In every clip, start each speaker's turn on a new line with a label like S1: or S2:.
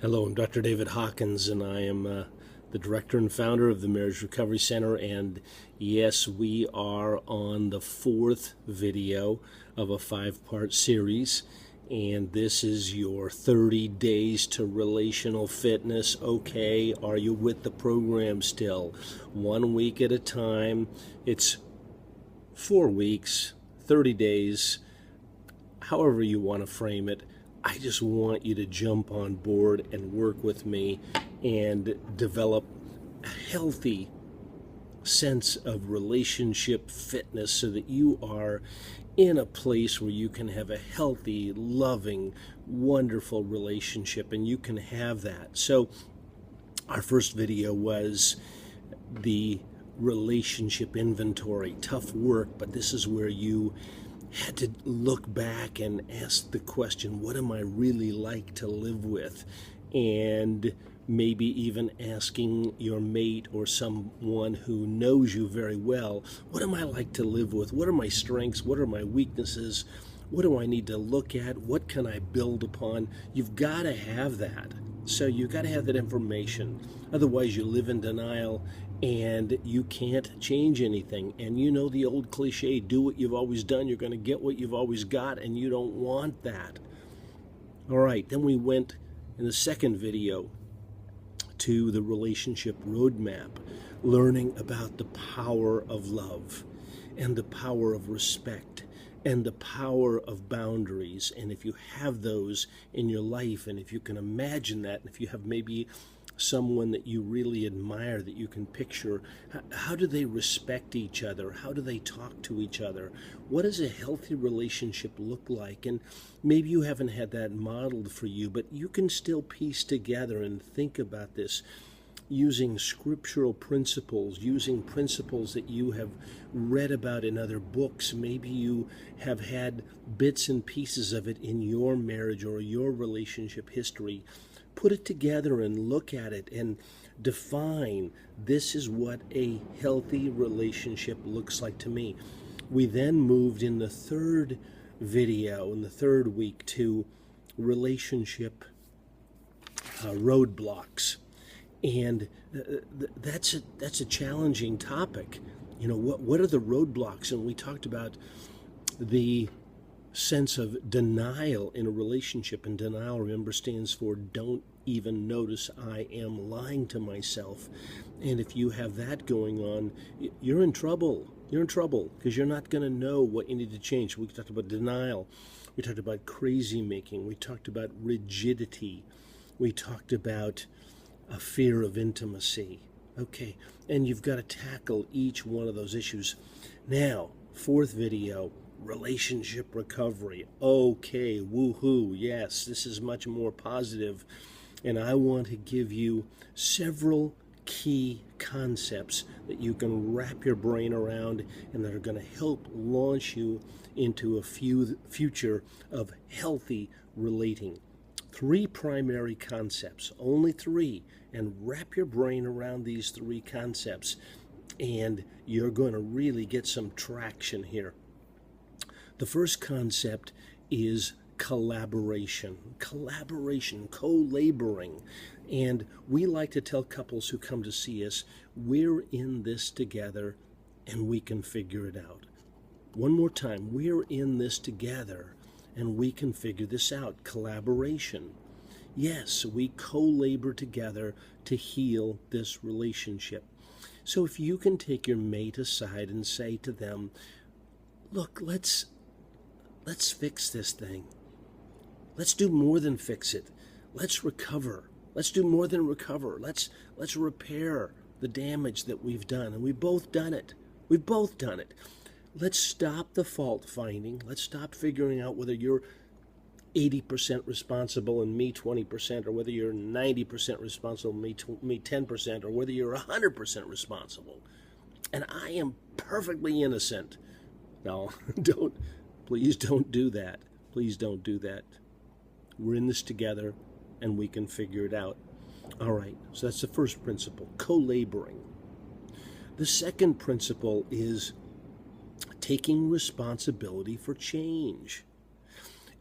S1: Hello, I'm Dr. David Hawkins, and I am the director and founder of the Marriage Recovery Center. And yes, we are on the fourth video of a 5-part series. And this is your 30 days to relational fitness. Okay, are you with the program still? 1 week at a time. It's 4 weeks, 30 days, however you want to frame it. I just want you to jump on board and work with me and develop a healthy sense of relationship fitness so that you are in a place where you can have a healthy, loving, wonderful relationship, and you can have that. So our first video was the relationship inventory. Tough work, but this is where you had to look back and ask the question, what am I really like to live with? And maybe even asking your mate or someone who knows you very well, what am I like to live with? What are my strengths? What are my weaknesses? What do I need to look at? What can I build upon? You've got to have that. So you've got to have that information. Otherwise, you live in denial and you can't change anything. And you know the old cliche, do what you've always done, you're going to get what you've always got, and you don't want that. All right, then we went in the second video to the relationship roadmap, learning about the power of love and the power of respect and the power of boundaries. And if you have those in your life, and if you can imagine that, and if you have maybe someone that you really admire that you can picture, how do they respect each other? How do they talk to each other? What does a healthy relationship look like? And maybe you haven't had that modeled for you, but you can still piece together and think about this using scriptural principles, using principles that you have read about in other books. Maybe you have had bits and pieces of it in your marriage or your relationship history. Put it together and look at it and define, this is what a healthy relationship looks like to me. We then moved in the third video, in the third week, to relationship roadblocks. And that's a challenging topic. You know, what are the roadblocks? And we talked about the sense of denial in a relationship. And denial, remember, stands for don't even notice I am lying to myself. And if you have that going on, you're in trouble. You're in trouble because you're not going to know what you need to change. We talked about denial. We talked about crazy making. We talked about rigidity. We talked about a fear of intimacy. Okay, and you've got to tackle each one of those issues. Now, fourth video, relationship recovery. Okay, woohoo, yes, this is much more positive, and I want to give you several key concepts that you can wrap your brain around and that are going to help launch you into a future of healthy relating. 3 primary concepts, only 3, and wrap your brain around these 3 concepts, and you're going to really get some traction here. The first concept is collaboration, co-laboring. And we like to tell couples who come to see us, we're in this together and we can figure it out. One more time, we're in this together and we can figure this out. Collaboration. Yes, we co-labor together to heal this relationship. So if you can take your mate aside and say to them, look, let's fix this thing. Let's do more than fix it. Let's recover. Let's do more than recover. Let's repair the damage that we've done. And we've both done it. We've both done it. Let's stop the fault finding. Let's stop figuring out whether you're 80% responsible and me 20%, or whether you're 90% responsible and me 10%, or whether you're 100% responsible. And I am perfectly innocent. No, please don't do that. Please don't do that. We're in this together and we can figure it out. All right, so that's the first principle, co-laboring. The second principle is taking responsibility for change.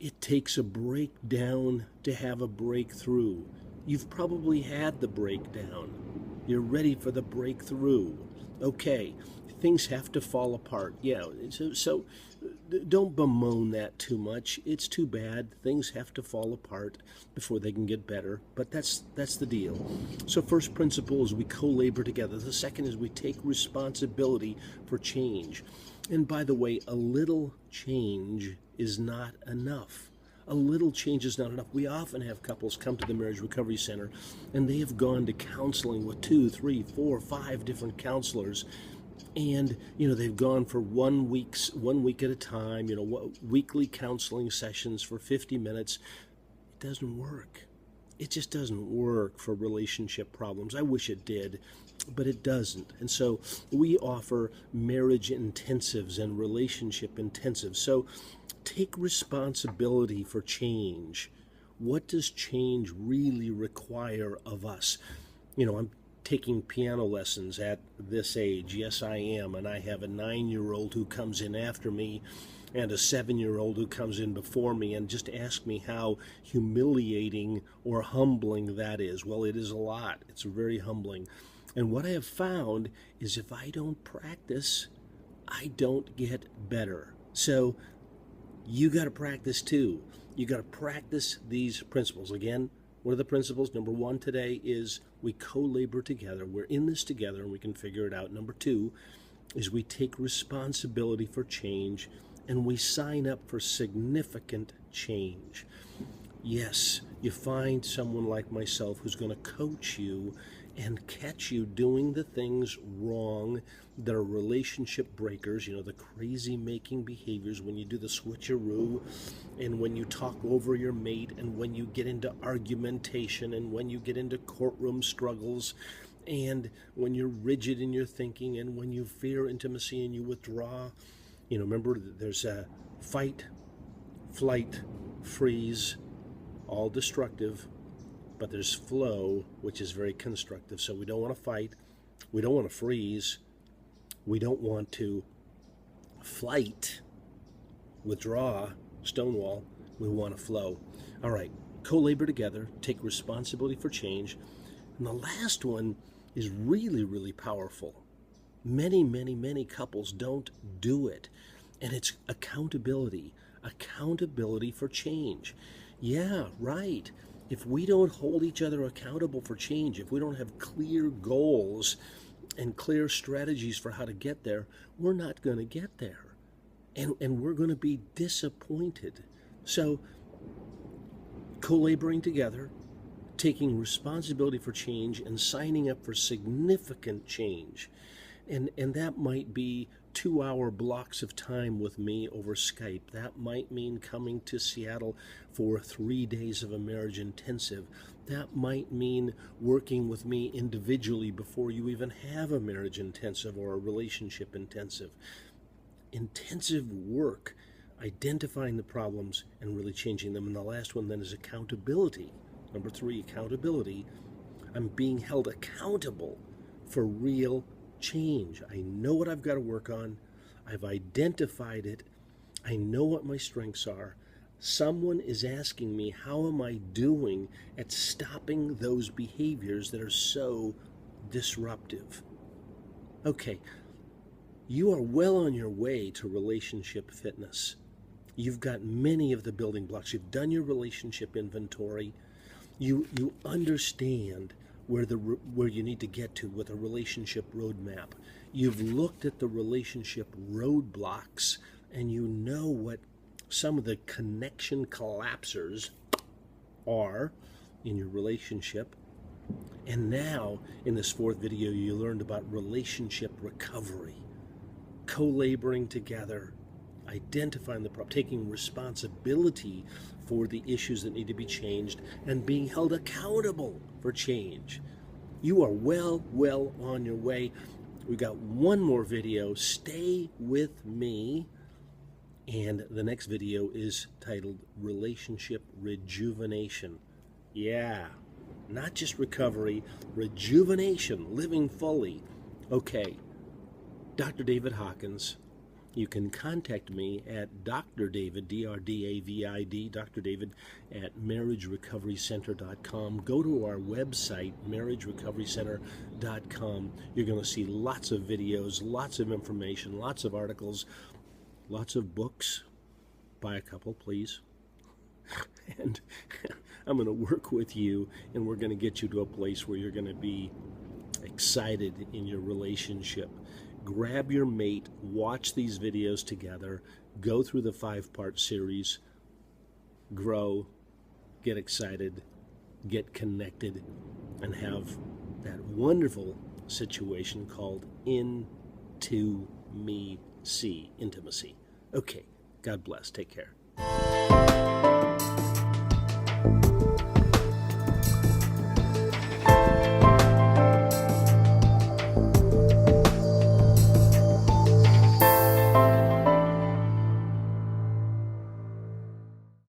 S1: It takes a breakdown to have a breakthrough. You've probably had the breakdown. You're ready for the breakthrough. Okay, things have to fall apart. Yeah, so don't bemoan that too much. It's too bad. Things have to fall apart before they can get better. But that's the deal. So first principle is we co-labor together. The second is we take responsibility for change. And by the way, a little change is not enough. A little change is not enough. We often have couples come to the Marriage Recovery Center and they have gone to counseling with 2, 3, 4, 5 different counselors. And, they've gone for 1 week at a time, weekly counseling sessions for 50 minutes. It doesn't work. It just doesn't work for relationship problems. I wish it did, but it doesn't. And so we offer marriage intensives and relationship intensives. So take responsibility for change. What does change really require of us? I'm taking piano lessons at this age. Yes, I am. And I have a 9-year-old who comes in after me and a 7-year-old who comes in before me, and just ask me how humiliating or humbling that is. Well, it is a lot. It's very humbling. And what I have found is if I don't practice, I don't get better. So you got to practice too. You got to practice these principles. Again, what are the principles? Number 1 today is we co-labor together. We're in this together and we can figure it out. Number 2 is we take responsibility for change and we sign up for significant change. Yes, you find someone like myself who's going to coach you and catch you doing the things wrong that are relationship breakers, the crazy making behaviors when you do the switcheroo and when you talk over your mate and when you get into argumentation and when you get into courtroom struggles and when you're rigid in your thinking and when you fear intimacy and you withdraw. Remember, there's a fight, flight, freeze, all destructive, but there's flow, which is very constructive. So we don't want to fight. We don't want to freeze. We don't want to flight, withdraw, stonewall. We want to flow. All right, co-labor together, take responsibility for change. And the last one is really, really powerful. Many, many, many couples don't do it. And it's accountability. Accountability for change. Yeah, right. If we don't hold each other accountable for change, if we don't have clear goals and clear strategies for how to get there, we're not going to get there. And we're going to be disappointed. So, co-laboring together, taking responsibility for change and signing up for significant change. And that might be 2-hour blocks of time with me over Skype. That might mean coming to Seattle for 3 days of a marriage intensive. That might mean working with me individually before you even have a marriage intensive or a relationship intensive. Intensive work, identifying the problems and really changing them. And the last one then is accountability. Number 3, accountability. I'm being held accountable for real change. I know what I've got to work on. I've identified it. I know what my strengths are. Someone is asking me, how am I doing at stopping those behaviors that are so disruptive? Okay, you are well on your way to relationship fitness. You've got many of the building blocks. You've done your relationship inventory. You understand where you need to get to with a relationship roadmap. You've looked at the relationship roadblocks and you know what some of the connection collapsers are in your relationship. And now in this 4th video you learned about relationship recovery, co-laboring together, identifying the problem, taking responsibility for the issues that need to be changed, and being held accountable for change. You are well on your way. We've got one more video. Stay with me. And the next video is titled Relationship Rejuvenation. Yeah, not just recovery, rejuvenation, living fully. Okay, Dr. David Hawkins. you can contact me at Dr. David, D-R-D-A-V-I-D, Dr. David at marriagerecoverycenter.com. Go to our website, marriagerecoverycenter.com. You're going to see lots of videos, lots of information, lots of articles, lots of books. Buy a couple, please. And I'm going to work with you, and we're going to get you to a place where you're going to be excited in your relationship. Grab your mate, watch these videos together, go through the 5-part series, grow, get excited, get connected, and have that wonderful situation called intimacy. Okay, God bless. Take care.